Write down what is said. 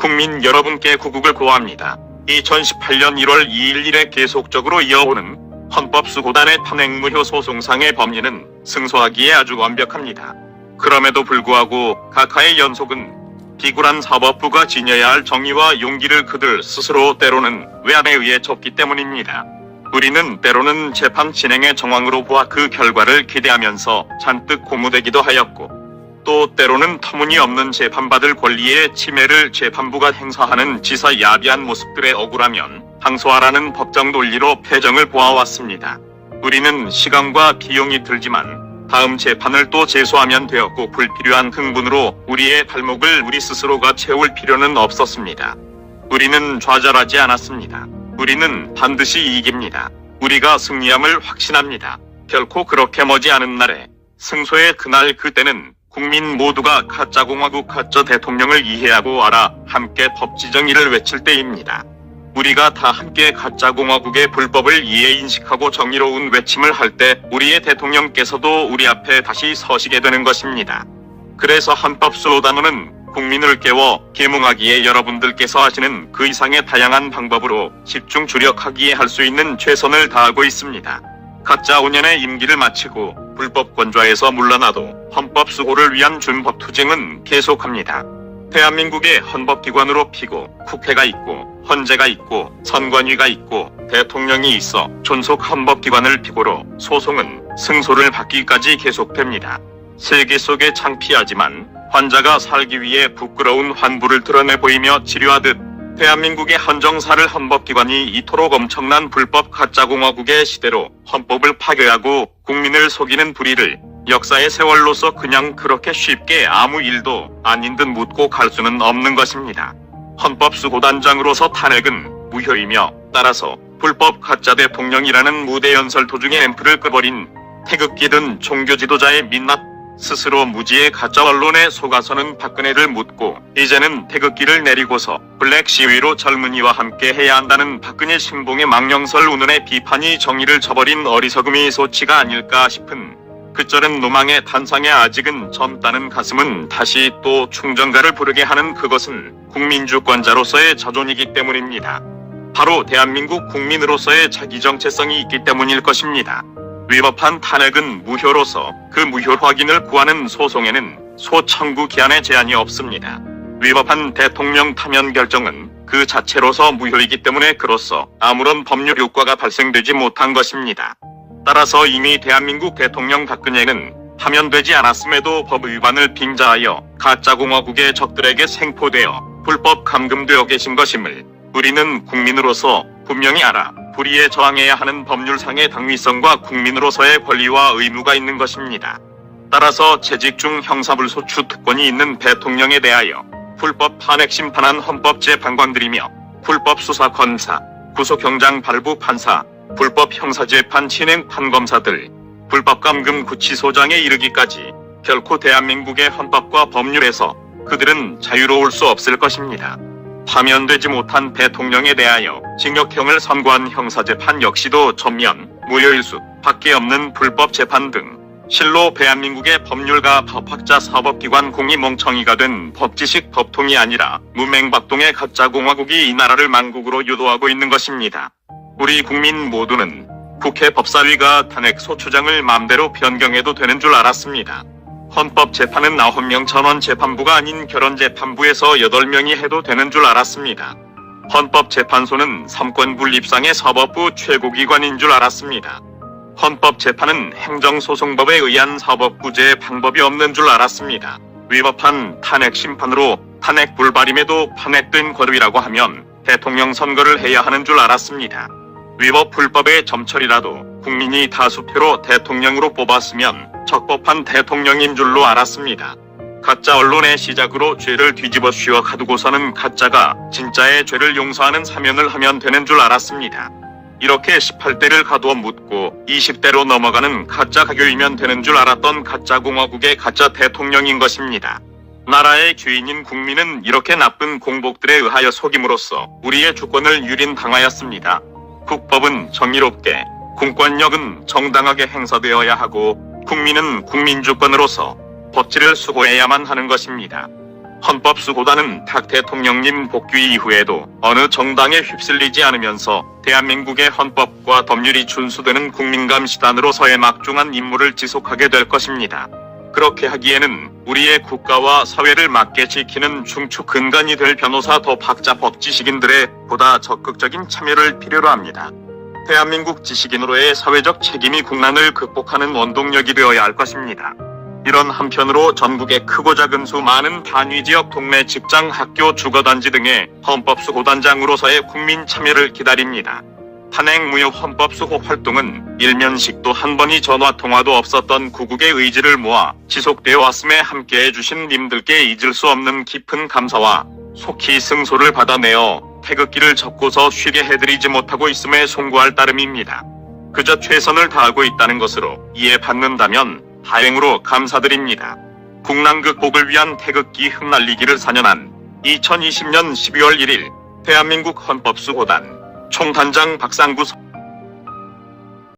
국민 여러분께 구국을 고합니다. 2018년 1월 2일 이래 계속적으로 이어오는 헌법수호단의 탄핵무효 소송상의 법리는 승소하기에 아주 완벽합니다. 그럼에도 불구하고 각하의 연속은 비굴한 사법부가 지녀야 할 정의와 용기를 그들 스스로 때로는 외압에 의해 접기 때문입니다. 우리는 때로는 재판 진행의 정황으로 보아 그 결과를 기대하면서 잔뜩 고무되기도 하였고, 또 때로는 터무니없는 재판받을 권리의 침해를 재판부가 행사하는 지사 야비한 모습들에 억울하면 항소하라는 법정 논리로 패정을 보아왔습니다. 우리는 시간과 비용이 들지만 다음 재판을 또 제소하면 되었고, 불필요한 흥분으로 우리의 발목을 우리 스스로가 채울 필요는 없었습니다. 우리는 좌절하지 않았습니다. 우리는 반드시 이깁니다. 우리가 승리함을 확신합니다. 결코 그렇게 머지 않은 날에, 승소의 그날, 그때는 국민 모두가 가짜공화국 가짜 대통령을 이해하고 알아 함께 법지정의를 외칠 때입니다. 우리가 다 함께 가짜공화국의 불법을 이해 인식하고 정의로운 외침을 할 때 우리의 대통령께서도 우리 앞에 다시 서시게 되는 것입니다. 그래서 헌법수호단원은 국민을 깨워 계몽하기에 여러분들께서 하시는 그 이상의 다양한 방법으로 집중 주력하기에 할 수 있는 최선을 다하고 있습니다. 가짜 5년의 임기를 마치고 불법 권좌에서 물러나도 헌법수호를 위한 준법투쟁은 계속합니다. 대한민국의 헌법기관으로 피고 국회가 있고 헌재가 있고 선관위가 있고 대통령이 있어 존속 헌법기관을 피고로 소송은 승소를 받기까지 계속됩니다. 세계 속에 창피하지만 환자가 살기 위해 부끄러운 환부를 드러내 보이며 치료하듯 대한민국의 헌정사를 헌법기관이 이토록 엄청난 불법 가짜공화국의 시대로 헌법을 파괴하고 국민을 속이는 불의를 역사의 세월로서 그냥 그렇게 쉽게 아무 일도 아닌 듯 묻고 갈 수는 없는 것입니다. 헌법수호단장으로서 탄핵은 무효이며, 따라서 불법 가짜 대통령이라는 무대 연설 도중에 앰프를 끄버린 태극기든 종교 지도자의 민낯, 스스로 무지의 가짜 언론에 속아서는 박근혜를 묻고 이제는 태극기를 내리고서 블랙 시위로 젊은이와 함께 해야 한다는 박근혜 신봉의 망령설 운운의 비판이 정의를 저버린 어리석음이 소치가 아닐까 싶은 그쩔은 노망의 탄상에 아직은 젊다는 가슴은 다시 또 충정가를 부르게 하는 그것은 국민주권자로서의 자존이기 때문입니다. 바로 대한민국 국민으로서의 자기 정체성이 있기 때문일 것입니다. 위법한 탄핵은 무효로서 그 무효 확인을 구하는 소송에는 소청구 기한의 제한이 없습니다. 위법한 대통령 파면 결정은 그 자체로서 무효이기 때문에 그로써 아무런 법률 효과가 발생되지 못한 것입니다. 따라서 이미 대한민국 대통령 박근혜는 파면되지 않았음에도 법 위반을 빙자하여 가짜공화국의 적들에게 생포되어 불법 감금되어 계신 것임을 우리는 국민으로서 분명히 알아 불의에 저항해야 하는 법률상의 당위성과 국민으로서의 권리와 의무가 있는 것입니다. 따라서 재직 중 형사불소추 특권이 있는 대통령에 대하여 불법 탄핵 심판한 헌법재판관들이며 불법 수사 검사, 구속영장 발부 판사, 불법 형사재판 진행 판검사들, 불법 감금 구치소장에 이르기까지 결코 대한민국의 헌법과 법률에서 그들은 자유로울 수 없을 것입니다. 파면되지 못한 대통령에 대하여 징역형을 선고한 형사재판 역시도 전면, 무효일 수 밖에 없는 불법 재판 등 실로 대한민국의 법률가 법학자 사법기관 공이 멍청이가 된 법지식 법통이 아니라 무맹박동의 가짜공화국이 이 나라를 만국으로 유도하고 있는 것입니다. 우리 국민 모두는 국회 법사위가 탄핵 소추장을 맘대로 변경해도 되는 줄 알았습니다. 헌법재판은 9명 전원 재판부가 아닌 결혼재판부에서 8명이 해도 되는 줄 알았습니다. 헌법재판소는 삼권분립상의 사법부 최고기관인 줄 알았습니다. 헌법재판은 행정소송법에 의한 사법구제의 방법이 없는 줄 알았습니다. 위법한 탄핵 심판으로 탄핵 불발임에도 탄핵된 권위라고 하면 대통령 선거를 해야 하는 줄 알았습니다. 위법 불법의 점철이라도 국민이 다수표로 대통령으로 뽑았으면 적법한 대통령인 줄로 알았습니다. 가짜 언론의 시작으로 죄를 뒤집어 씌워 가두고서는 가짜가 진짜의 죄를 용서하는 사면을 하면 되는 줄 알았습니다. 이렇게 18대를 가두어 묻고 20대로 넘어가는 가짜 가교이면 되는 줄 알았던 가짜공화국의 가짜 대통령인 것입니다. 나라의 주인인 국민은 이렇게 나쁜 공복들에 의하여 속임으로써 우리의 주권을 유린당하였습니다. 국법은 정의롭게, 공권력은 정당하게 행사되어야 하고 국민은 국민주권으로서 법치를 수호해야만 하는 것입니다. 헌법수호단은 탁 대통령님 복귀 이후에도 어느 정당에 휩쓸리지 않으면서 대한민국의 헌법과 법률이 준수되는 국민감시단으로서의 막중한 임무를 지속하게 될 것입니다. 그렇게 하기에는 우리의 국가와 사회를 맞게 지키는 중추 근간이 될 변호사 더 박자 법지식인들의 보다 적극적인 참여를 필요로 합니다. 대한민국 지식인으로의 사회적 책임이 국난을 극복하는 원동력이 되어야 할 것입니다. 이런 한편으로 전국의 크고 작은 수많은 단위지역 동네 직장 학교 주거단지 등의 헌법수호단장으로서의 국민 참여를 기다립니다. 탄핵무효 헌법수호 활동은 일면식도 한 번이 전화통화도 없었던 구국의 의지를 모아 지속되어 왔음에 함께해 주신 님들께 잊을 수 없는 깊은 감사와 속히 승소를 받아내어 태극기를 접고서 쉬게 해드리지 못하고 있음에 송구할 따름입니다. 그저 최선을 다하고 있다는 것으로 이해받는다면 다행으로 감사드립니다. 국난 극복을 위한 태극기 흩날리기를 사년한 2020년 12월 1일 대한민국 헌법수호단 총단장 박상구